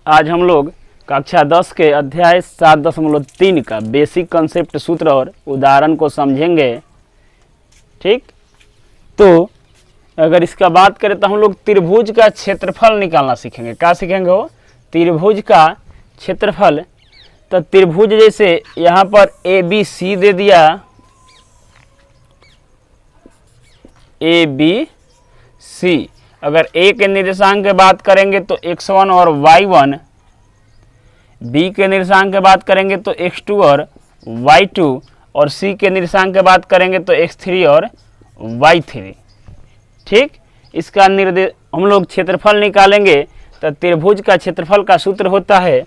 आज हम लोग कक्षा 10 के अध्याय 7.3 का बेसिक कंसेप्ट सूत्र और उदाहरण को समझेंगे। ठीक, तो अगर इसका बात करें तो हम लोग त्रिभुज का क्षेत्रफल निकालना सीखेंगे। क्या सीखेंगे? हो त्रिभुज का क्षेत्रफल। तो त्रिभुज जैसे यहाँ पर ए बी सी दे दिया, ए बी सी। अगर ए के निर्देशांक की बात करेंगे तो x1 और y1, बी के निर्देशांक की बात करेंगे तो x2 और y2, और सी के निर्देशांक की बात करेंगे तो x3 और y3। ठीक, इसका निर्देश हम लोग क्षेत्रफल निकालेंगे। तो त्रिभुज का क्षेत्रफल का सूत्र होता है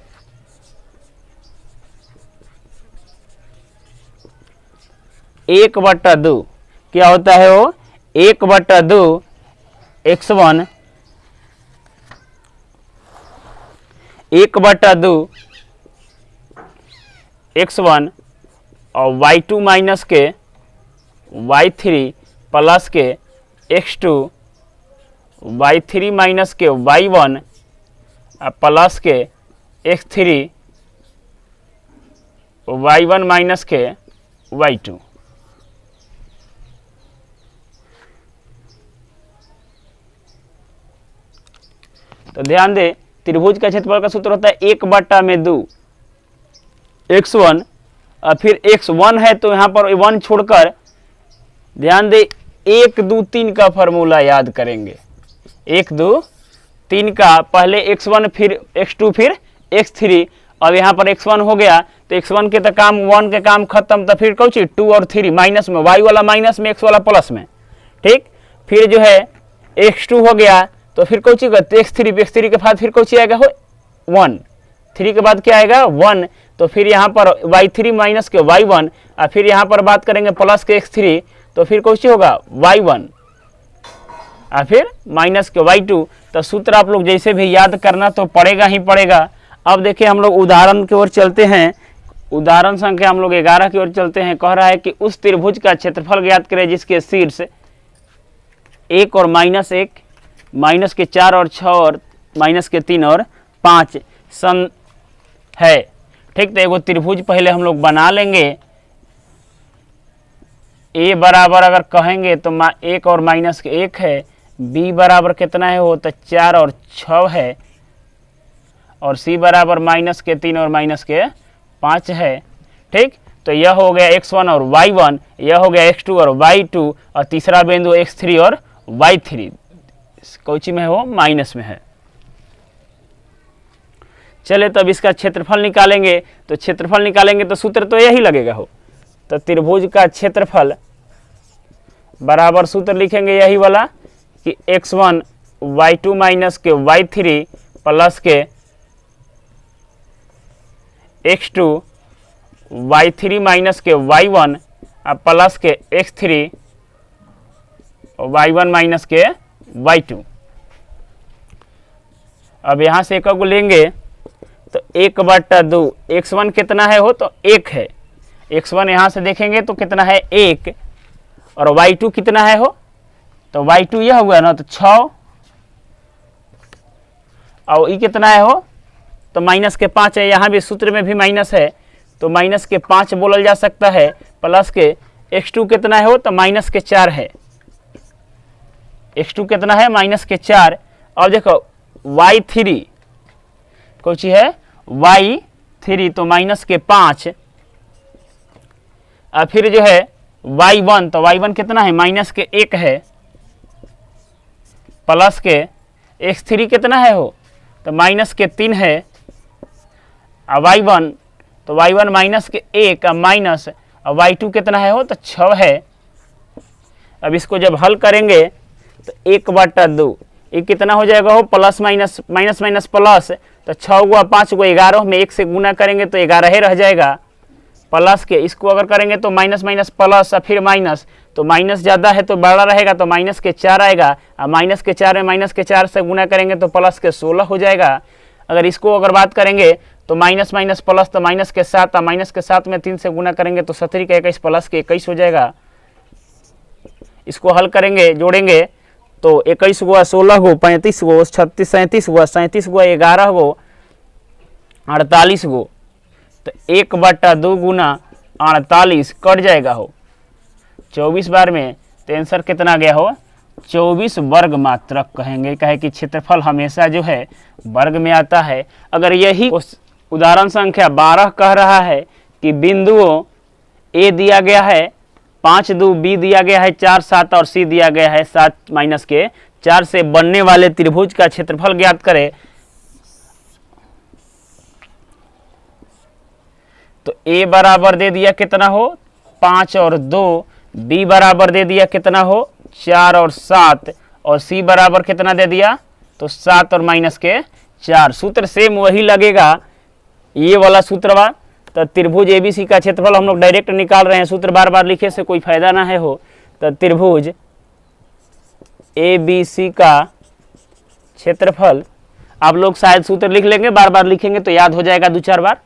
एक बटा दो। क्या होता है वो? 1/2 x1, 1/2 x1 और y2 माइनस के y3 प्लस के x2, y3 माइनस के y1 प्लस के x3, y1 माइनस के y2। तो ध्यान दे, त्रिभुज का क्षेत्रफल का सूत्र होता है 1/2 x1 और फिर x1 है तो यहाँ पर 1 छोड़कर ध्यान दे 1 2 3 का फॉर्मूला याद करेंगे। 1 2 3 का, पहले x1 फिर x2 फिर x3। अब यहाँ पर x1 हो गया तो x1 के तो काम 1 के काम खत्म, तो फिर कौन चीज 2 और 3 माइनस में, y वाला माइनस में, x वाला प्लस में। ठीक, फिर जो है x2 हो गया तो फिर कौन चीज x3 के बाद फिर कौन चीज आएगा? हो 1, 3 के बाद क्या आएगा? 1। तो फिर यहाँ पर y3 माइनस के y1 और फिर यहाँ पर बात करेंगे प्लस के x3, तो फिर कौन चीज होगा? y1 और फिर माइनस के y2। तो सूत्र आप लोग जैसे भी याद करना तो पड़ेगा ही पड़ेगा। अब देखिए हम लोग उदाहरण की ओर चलते हैं। उदाहरण संख्या हम लोग 11 की ओर चलते हैं। कह रहा है कि उस त्रिभुज का क्षेत्रफल ज्ञात करें जिसके शीर्ष 1 और -1, माइनस के 4 और 6 और माइनस के 3 और 5 सन है। ठीक, तो एगो त्रिभुज पहले हम लोग बना लेंगे। ए बराबर अगर कहेंगे तो 1 और माइनस के 1 है, बी बराबर कितना है? वो तो 4 और 6 है, और सी बराबर माइनस के 3 और माइनस के 5 है। ठीक, तो यह हो गया x1 और y1, यह हो गया x2 और y2, और तीसरा बिंदु x3 और y3 कौची में है? वो माइनस में है। चले तब इसका क्षेत्रफल निकालेंगे। तो क्षेत्रफल निकालेंगे तो सूत्र तो यही लगेगा। हो तो त्रिभुज का क्षेत्रफल बराबर सूत्र लिखेंगे यही वाला कि x1 y2 माइनस के y3 प्लस के x2 y3 माइनस के y1 प्लस के x3 y1 माइनस के y2। अब यहाँ से एक को लेंगे तो 1/2 x1 कितना है? हो तो 1 है। x1 यहाँ से देखेंगे तो कितना है? 1। और y2 कितना है? हो तो y2 यह हुआ ना, तो 6। और ये कितना है? हो तो माइनस के 5 है। यहाँ भी सूत्र में भी माइनस है तो माइनस के 5 बोला जा सकता है, प्लस के x2 कितना है? हो तो माइनस के 4 है। x2 कितना है? माइनस के 4। और देखो y3 कौन सी है? y3 तो माइनस के 5। और फिर जो है y1, तो y1 कितना है? माइनस के 1 है, प्लस के x3 कितना है? हो तो माइनस के 3 है। और y1 तो y1 माइनस के 1 माइनस, और y2 कितना है? हो तो 6 है। अब इसको जब हल करेंगे तो 1/2 ये कितना हो जाएगा? हो plus minus, minus minus plus, तो 6 गुआ 5 गुआ 11 में 1 से गुना करेंगे तो 11 ही रह जाएगा। प्लस के इसको अगर करेंगे तो माइनस माइनस प्लस और फिर माइनस, तो माइनस ज़्यादा है तो बड़ा रहेगा तो माइनस के 4 आएगा। और माइनस के 4 में माइनस के 4 से गुना करेंगे तो प्लस के 16 हो जाएगा। अगर इसको अगर बात करेंगे तो माइनस माइनस प्लस, तो माइनस के 7 और माइनस के 7 में 3 से गुना करेंगे तो 17 का 21 प्लस के 21 हो जाएगा। इसको हल करेंगे, जोड़ेंगे तो 21 हुआ, 16 गो, 35 गो, 36 37 हुआ, 37 हुआ, 11 गो, 48 गो, तो 1/2 गुना 48 कट जाएगा हो 24 बार में, तो आंसर कितना गया हो 24 वर्ग मात्रक कहेंगे। कहे कि क्षेत्रफल हमेशा जो है वर्ग में आता है। अगर यही उदाहरण संख्या 12 कह रहा है कि बिंदुओं ए दिया गया है 5, 2, बी दिया गया है 4, 7 और सी दिया गया है 7 माइनस के 4 से बनने वाले त्रिभुज का क्षेत्रफल ज्ञात करें, तो ए बराबर दे दिया कितना हो 5 और 2, बी बराबर दे दिया कितना हो 4 और 7, और सी बराबर कितना दे दिया तो 7 और माइनस के 4। सूत्र सेम वही लगेगा, ये वाला सूत्र बा। तो त्रिभुज एबीसी का क्षेत्रफल हम लोग डायरेक्ट निकाल रहे हैं, सूत्र बार बार लिखे से कोई फायदा ना है हो। तो त्रिभुज एबीसी का क्षेत्रफल, आप लोग शायद सूत्र लिख लेंगे, बार बार लिखेंगे तो याद हो जाएगा 2-4 बार।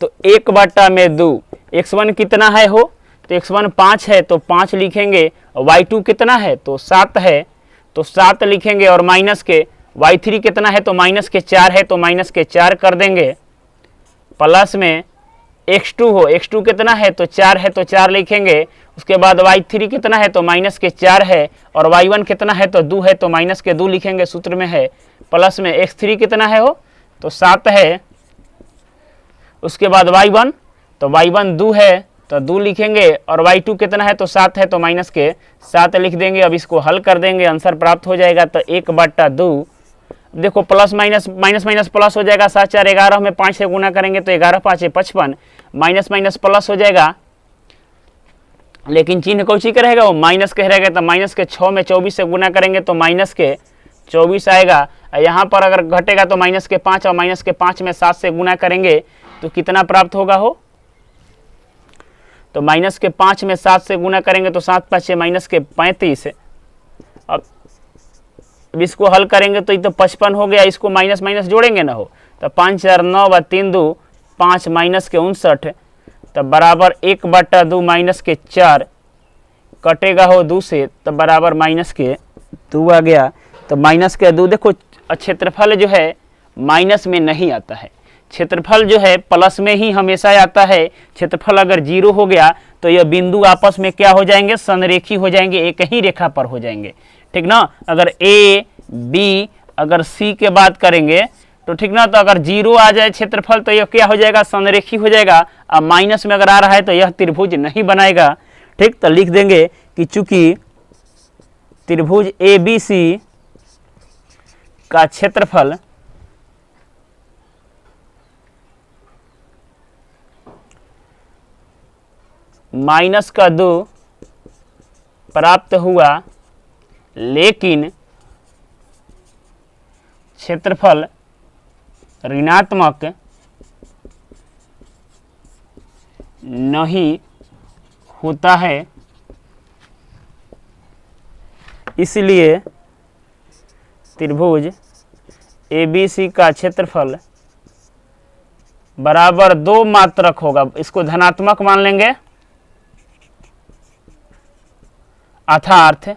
तो 1/2 x1 कितना है हो, तो x1 5 है तो 5 लिखेंगे, y2 कितना है तो 7 है तो 7 लिखेंगे, और माइनस के y3 कितना है तो माइनस के 4 है तो माइनस के 4 कर देंगे, प्लस में x2 हो, x2 कितना है तो 4 है तो 4 लिखेंगे, उसके बाद y3 कितना है तो माइनस के 4 है, और y1 कितना है तो 2 है तो माइनस के 2 लिखेंगे, सूत्र में है, प्लस में x3 कितना है हो तो 7 है, उसके बाद y1 तो y1 2 है तो 2 लिखेंगे, और y2 कितना है तो 7 है तो माइनस के 7 लिख देंगे। अब इसको हल कर देंगे, आंसर प्राप्त हो जाएगा। तो 1/2 देखो plus minus minus minus plus हो जाएगा, 7 4 11 में 5 से गुना करेंगे तो 11 5 55, माइनस माइनस प्लस हो जाएगा, लेकिन चिन्ह कौची का रहेगा वो माइनस के रहेगा। तो माइनस के 6 में 24 से गुना करेंगे तो माइनस के 24 आएगा। यहाँ पर अगर घटेगा तो माइनस के 5, और माइनस के 5 में 7 से गुना करेंगे तो कितना प्राप्त होगा हो, तो माइनस के 5 में 7 से गुना करेंगे तो 7 5 माइनस के 35। अब इसको हल करेंगे तो ये तो 55 हो गया, इसको माइनस माइनस जोड़ेंगे ना हो, तो 5 4 9 व 3 2 5 माइनस के 59, तो बराबर 1/2 माइनस के 4 कटेगा हो 2 से, तो बराबर माइनस के 2 आ गया। तो माइनस के 2 देखो क्षेत्रफल जो है माइनस में नहीं आता है, क्षेत्रफल जो है प्लस में ही हमेशा आता है। क्षेत्रफल अगर 0 हो गया तो यह बिंदु आपस में क्या हो जाएंगे, संरेखी हो जाएंगे, एक ही रेखा पर हो जाएंगे, ठीक ना। अगर ए बी अगर सी के बात करेंगे तो ठीक ना, तो अगर 0 आ जाए क्षेत्रफल तो यह क्या हो जाएगा, संरेखी हो जाएगा। अब माइनस में अगर आ रहा है तो यह त्रिभुज नहीं बनाएगा, ठीक। तो लिख देंगे कि चूंकि त्रिभुज एबीसी का क्षेत्रफल -2 प्राप्त हुआ, लेकिन क्षेत्रफल ऋणात्मक नहीं होता है, इसलिए त्रिभुज एबीसी का क्षेत्रफल बराबर 2 मात्रक होगा। इसको धनात्मक मान लेंगे, अर्थात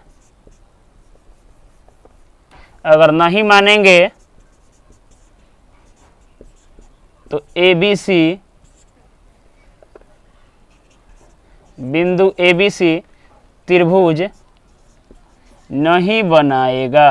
अगर नहीं मानेंगे तो एबीसी बिंदु एबीसी त्रिभुज नहीं बनाएगा।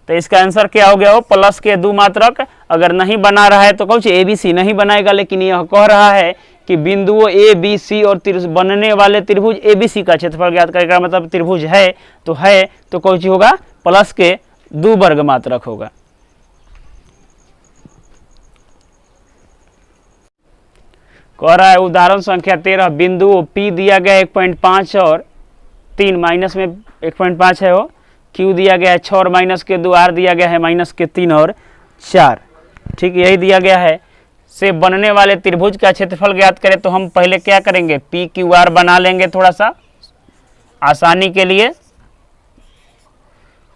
तो इसका आंसर क्या हो गया हो, प्लस के 2 मात्रक। अगर नहीं बना रहा है तो कौन एबीसी नहीं बनाएगा, लेकिन यह कह रहा है कि बिंदुओं ए बी सी और बनने वाले त्रिभुज एबीसी का क्षेत्रफल ज्ञात करेगा, मतलब त्रिभुज है तो कौन सी होगा, प्लस के 2 वर्ग मात्रक होगा। कह रहा है उदाहरण संख्या 13, बिंदुओं P दिया गया 1.5 और 3, माइनस में 1.5 है वो, Q दिया गया है 6 और माइनस के 2, R दिया गया है माइनस के 3 और 4, ठीक यही दिया गया है। से बनने वाले त्रिभुज का क्षेत्रफल ज्ञात करें, तो हम पहले क्या करेंगे, PQR बना लेंगे थोड़ा सा आसानी के लिए।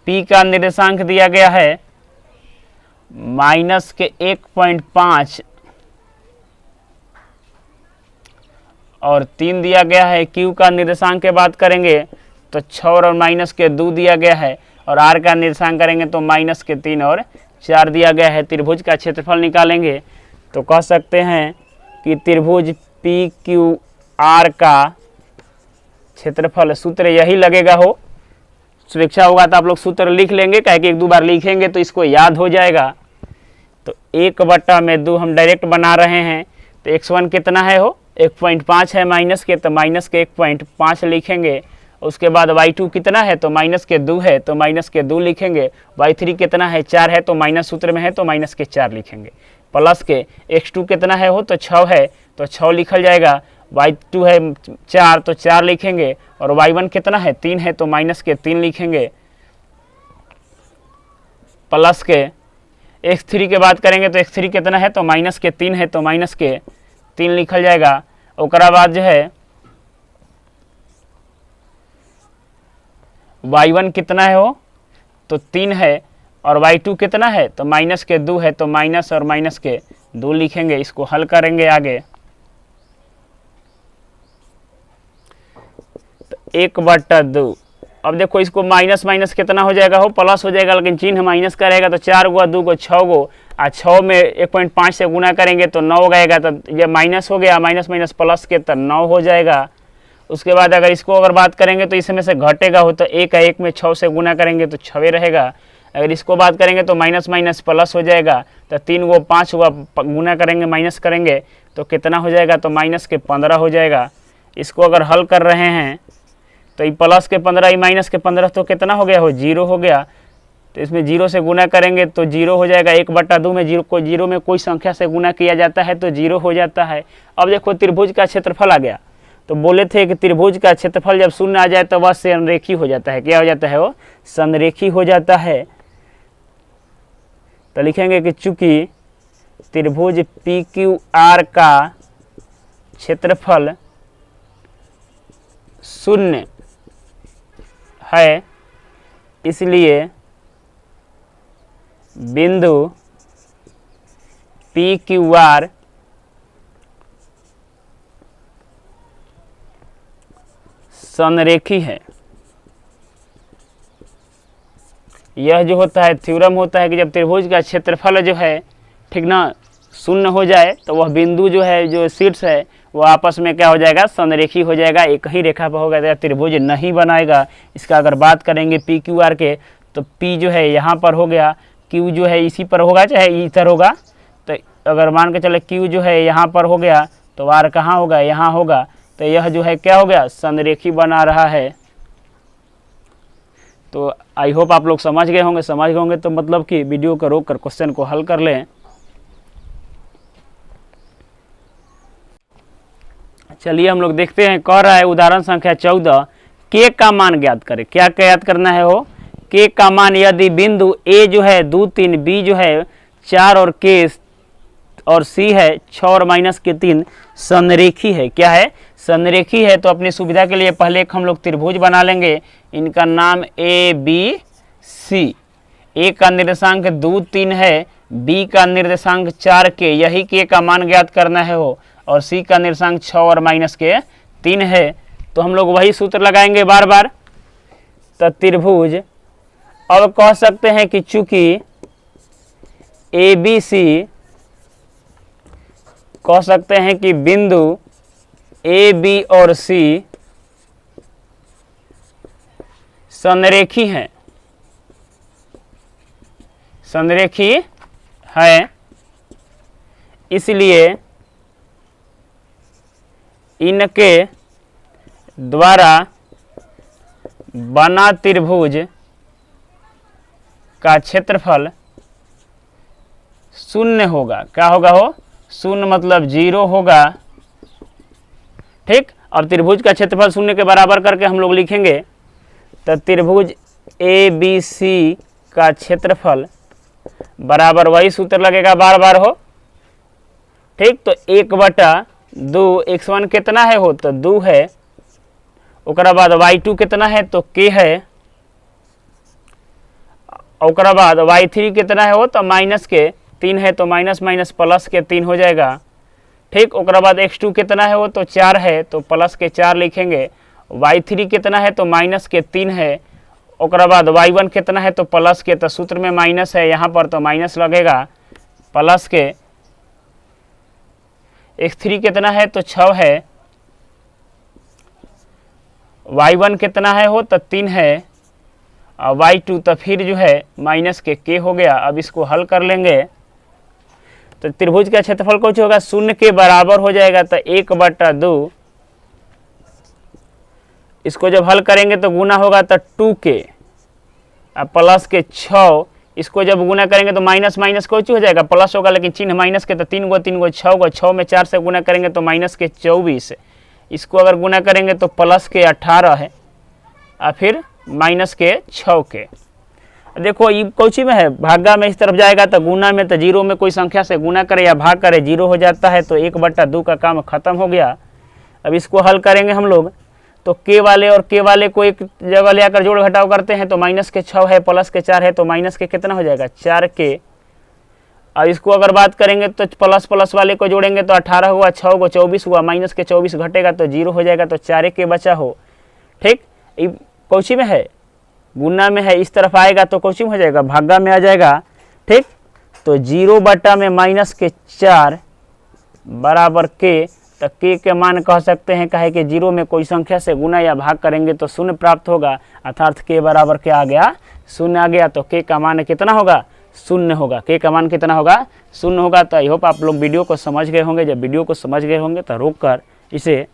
P का निर्देशांक दिया गया है माइनस के 1.5 और 3 दिया गया है। Q का निर्देशांक के बात करेंगे तो 6 और माइनस के 2 दिया गया है, और R का निर्देशांक करेंगे तो माइनस के 3 और 4 दिया गया है। त्रिभुज का क्षेत्रफल निकालेंगे तो कह सकते हैं कि त्रिभुज पी क्यू आर का क्षेत्रफल, सूत्र यही लगेगा हो। सुरक्षा होगा तो आप लोग सूत्र लिख लेंगे, कहे कि 1-2 बार लिखेंगे तो इसको याद हो जाएगा। तो 1/2 हम डायरेक्ट बना रहे हैं। तो x1 कितना है हो, 1.5 है माइनस के, तो माइनस के 1.5 लिखेंगे। उसके बाद y2 कितना है, तो माइनस के 2 है, तो माइनस के 2 लिखेंगे। y3 कितना है, 4 है, तो माइनस सूत्र में है तो माइनस के 4 लिखेंगे। प्लस के x2 कितना है हो, तो 6 है, तो 6 लिखल जाएगा। y2 है 4, तो 4 लिखेंगे। और y1 कितना है, 3 है, तो माइनस के 3 लिखेंगे। प्लस के x3 के बात करेंगे तो x3 कितना है, तो माइनस के 3 है, तो माइनस के 3 लिखल जाएगा। उसके बाद जो है y1 कितना है हो, तो 3 है, और y2 कितना है, तो माइनस के 2 है, तो माइनस और माइनस के 2 लिखेंगे। इसको हल करेंगे आगे। तो 1/2, अब देखो इसको माइनस माइनस कितना हो जाएगा हो, प्लस हो जाएगा, लेकिन चिन्ह माइनस का रहेगा। तो 4 गुआ 2 को 6 गो, 6 में 1.5 से गुना करेंगे तो 9 गएगा। तो ये माइनस हो गया, माइनस माइनस प्लस के तो 9 हो जाएगा। उसके बाद अगर इसको अगर बात करेंगे तो इसमें से घटेगा हो, तो 1 है, 1 में 6 से गुना करेंगे तो 6 रहेगा। अगर इसको बात करेंगे तो माइनस माइनस प्लस हो जाएगा। तो 3 को 5 हुआ, गुना करेंगे माइनस करेंगे तो कितना हो जाएगा, तो माइनस के 15 हो जाएगा। इसको अगर हल कर रहे हैं तो ये प्लस के 15, ये माइनस के 15, तो कितना हो गया हो, 0 हो गया। तो इसमें 0 से गुना करेंगे तो 0 हो जाएगा। 1/2 में 0 में कोई संख्या से गुना किया जाता है तो 0 हो जाता है। अब देखो त्रिभुज का क्षेत्रफल आ गया। तो बोले थे कि त्रिभुज का क्षेत्रफल जब शून्य आ जाए तो वह संरेखी हो जाता है। क्या हो जाता है, वो संरेखी हो जाता है। तो लिखेंगे कि चूंकि त्रिभुज पी क्यू आर का क्षेत्रफल शून्य है, इसलिए बिंदु पी क्यू आर संरेखी है। यह जो होता है थ्योरम होता है कि जब त्रिभुज का क्षेत्रफल जो है ठीक ना शून्य हो जाए तो वह बिंदु जो है, जो शीर्ष है, वो आपस में क्या हो जाएगा, संरेखी हो जाएगा। एक ही रेखा पर होगा तो त्रिभुज नहीं बनाएगा। इसका अगर बात करेंगे पी क्यू आर के, तो पी जो है यहाँ पर हो गया, क्यू जो है इसी पर होगा, चाहे इधर होगा। तो अगर मान के चले क्यू जो है यहाँ पर हो गया तो आर कहाँ होगा, यहाँ होगा। तो यह जो है क्या हो गया, संरेखी बना रहा है। तो आई होप आप लोग समझ गए होंगे। तो मतलब कि वीडियो को रोक कर क्वेश्चन को हल कर लें। चलिए हम लोग देखते हैं। कह रहा है उदाहरण संख्या 14, के का मान ज्ञात करें। क्या ज्ञात करना है हो, के का मान यदि बिंदु ए जो है 2 3, बी जो है 4 और के और सी है 6 और माइनस के 3 संरेखी है। क्या है, संरेखी है। तो अपनी सुविधा के लिए पहले एक हम लोग त्रिभुज बना लेंगे। इनका नाम ए बी सी। ए का निर्देशांक 2 3 है, बी का निर्देशांक 4 के, यही के का मान ज्ञात करना है हो। और सी का निर्देशांक 6 और माइनस के 3 है। तो हम लोग वही सूत्र लगाएंगे बार बार। तो त्रिभुज अब कह सकते हैं कि चूंकि ए बी सी, कह सकते हैं कि बिंदु ए बी और सी संरेखी है, संरेखी है, इसलिए इनके द्वारा बना त्रिभुज का क्षेत्रफल शून्य होगा। क्या होगा हो, शून्य मतलब 0 होगा। ठीक। और त्रिभुज का क्षेत्रफल शून्य के बराबर करके हम लोग लिखेंगे। तो त्रिभुज ए बी सी का क्षेत्रफल बराबर वही सूत्र लगेगा बार बार हो। ठीक। तो 1/2, x1 कितना है हो, तो 2 है। ओकरा बाद y2 कितना है, तो k है। ओकरा बाद y3 कितना है हो, तो माइनस के 3 है, तो माइनस माइनस प्लस के 3 हो जाएगा। ठीक। ओकरा बाद x2 कितना है हो, तो 4 है, तो प्लस के 4 लिखेंगे। y3 कितना है, तो माइनस के 3 है। ओकरा बाद y1 कितना है तो प्लस के, तो सूत्र में माइनस है यहाँ पर तो माइनस लगेगा, प्लस के x3 कितना है तो 6 है, y1 कितना है हो तो 3 है, और y2 तो फिर जो है माइनस के k हो गया। अब इसको हल कर लेंगे तो त्रिभुज का क्षेत्रफल कुछ होगा 0 के बराबर हो जाएगा, तो 1/2, इसको जब हल करेंगे तो गुना होगा तो 2k, अब प्लस के 6, इसको जब गुना करेंगे तो माइनस माइनस कुछ हो जाएगा, प्लस होगा लेकिन चिन्ह माइनस के, तो 3 गो 3 गो 6 गो, 6 में 4 से गुना करेंगे तो माइनस के 24, इसको अगर गुना करेंगे तो प्लस के 18 है, और फिर माइनस के 6 के। देखो ये कौची में है, भागा में इस तरफ जाएगा तो गुना में, तो जीरो में कोई संख्या से गुना करे या भाग करे जीरो हो जाता है, तो 1/2 का काम खत्म हो गया। अब इसको हल करेंगे हम लोग तो के वाले और के वाले को एक जगह ले आकर जोड़ घटाव करते हैं, तो माइनस के 6 है, प्लस के 4 है, तो माइनस के कितना हो जाएगा 4k। और इसको अगर बात करेंगे तो प्लस प्लस वाले को जोड़ेंगे तो 18 हुआ, 6 को 24 हुआ, माइनस के 24 घटेगा तो 0 हो जाएगा, तो 4k बचा हो। ठीक, ये कौची में है, गुना में है, इस तरफ आएगा तो कौची में हो जाएगा, भागा में आ जाएगा। ठीक, तो 0 में माइनस के 4 बराबर के, तो के मान कह सकते हैं काहे कि 0 में कोई संख्या से गुना या भाग करेंगे तो 0 प्राप्त होगा, अर्थात के बराबर क्या आ गया 0 आ गया। तो के का मान कितना होगा 0 होगा, के का मान कितना होगा 0 होगा। तो आई होप आप लोग वीडियो को समझ गए होंगे। जब वीडियो को समझ गए होंगे तो रोक कर इसे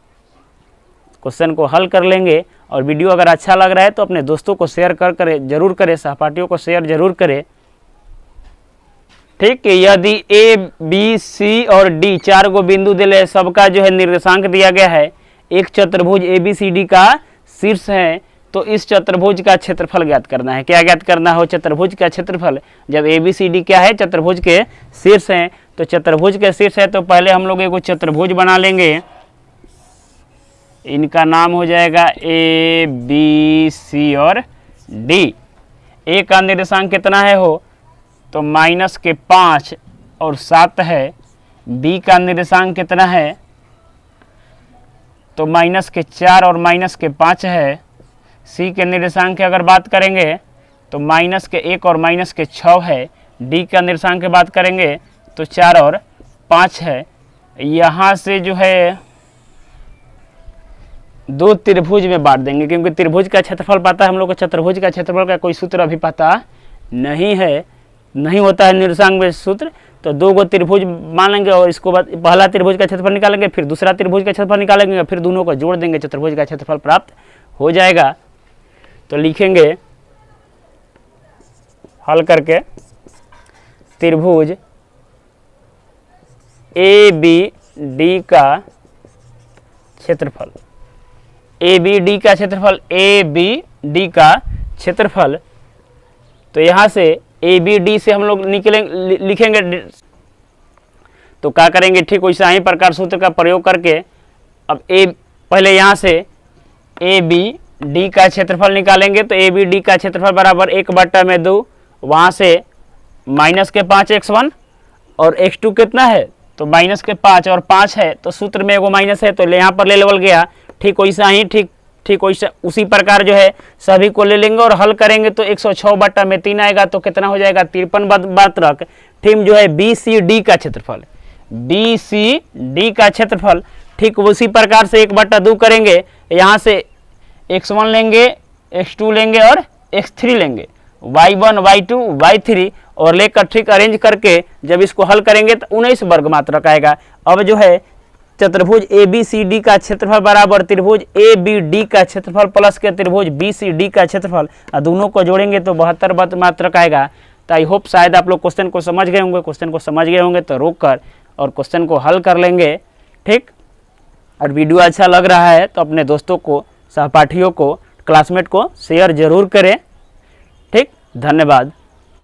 क्वेश्चन को हल कर लेंगे, और वीडियो अगर अच्छा लग रहा है तो अपने दोस्तों को शेयर जरूर करें, सहपाठियों को शेयर जरूर करें। ठीक है, यदि ए बी सी और डी 4 गो बिंदु दिले, सबका जो है निर्देशांक दिया गया है, एक चतुर्भुज ए बी सी डी का शीर्ष है, तो इस चतुर्भुज का क्षेत्रफल ज्ञात करना है। क्या ज्ञात करना हो, चतुर्भुज का क्षेत्रफल। जब ए बी सी डी क्या है, चतुर्भुज के शीर्ष हैं, तो चतुर्भुज के शीर्ष है तो पहले हम लोग एक चतुर्भुज बना लेंगे, इनका नाम हो जाएगा ए बी सी और डी। ए का निर्देशांक कितना है हो तो माइनस के 5 और 7 है, बी का निर्देशांक कितना है तो माइनस के 4 और माइनस के 5 है, सी के निर्देशांक की अगर बात करेंगे तो माइनस के 1 और माइनस के 6 है, डी का निर्देशांक की बात करेंगे तो 4 और 5 है। यहाँ से जो है 2 त्रिभुज में बांट देंगे, क्योंकि त्रिभुज का क्षेत्रफल पता है हम लोग को, चतुर्भुज का क्षेत्रफल का कोई सूत्र अभी पता नहीं है, नहीं होता है निर्देशांक में सूत्र। तो 2 गो त्रिभुज मान लेंगे और इसको बाद पहला त्रिभुज का क्षेत्रफल निकालेंगे, फिर दूसरा त्रिभुज का क्षेत्रफल निकालेंगे, फिर दोनों को जोड़ देंगे, चतुर्भुज का क्षेत्रफल प्राप्त हो जाएगा। तो लिखेंगे हल करके, त्रिभुज ए बी डी का क्षेत्रफल, ए बी डी का क्षेत्रफल, ए बी डी का क्षेत्रफल। तो यहाँ से ए बी डी से हम लोग लिखेंगे, तो क्या करेंगे, ठीक वैसा ही प्रकार सूत्र का प्रयोग करके अब पहले यहाँ से ए बी डी का क्षेत्रफल निकालेंगे। तो ए बी डी का क्षेत्रफल बराबर 1/2, वहाँ से माइनस के 5 x1 और x2 कितना है तो माइनस के 5 और 5 है, तो सूत्र में एगो माइनस है तो यहाँ पर ले लेवल गया। ठीक वैसा ही ठीक वैसा उसी प्रकार जो है सभी को ले लेंगे और हल करेंगे तो 106/3 आएगा, तो कितना हो जाएगा 53 ठीक जो है बी सी डी का क्षेत्रफल, बी सी डी का क्षेत्रफल। ठीक उसी प्रकार से 1/2 करेंगे, यहाँ से x1 लेंगे, x2 लेंगे और x3 लेंगे, y1 y2 y3 और लेकर ठीक अरेंज करके जब इसको हल करेंगे तो 19 वर्ग मात्रक आएगा। अब जो है चतुर्भुज ए बी सी डी का क्षेत्रफल बराबर त्रिभुज ए बी डी का क्षेत्रफल प्लस के त्रिभुज बी सी डी का क्षेत्रफल, दोनों को जोड़ेंगे तो 72 वर्ग मात्रक आएगा। तो आई होप शायद आप लोग क्वेश्चन को समझ गए होंगे। क्वेश्चन को समझ गए होंगे तो रोक कर और क्वेश्चन को हल कर लेंगे। ठीक, और वीडियो अच्छा लग रहा है तो अपने दोस्तों को, सहपाठियों को, क्लासमेट को शेयर जरूर करें। ठीक, धन्यवाद।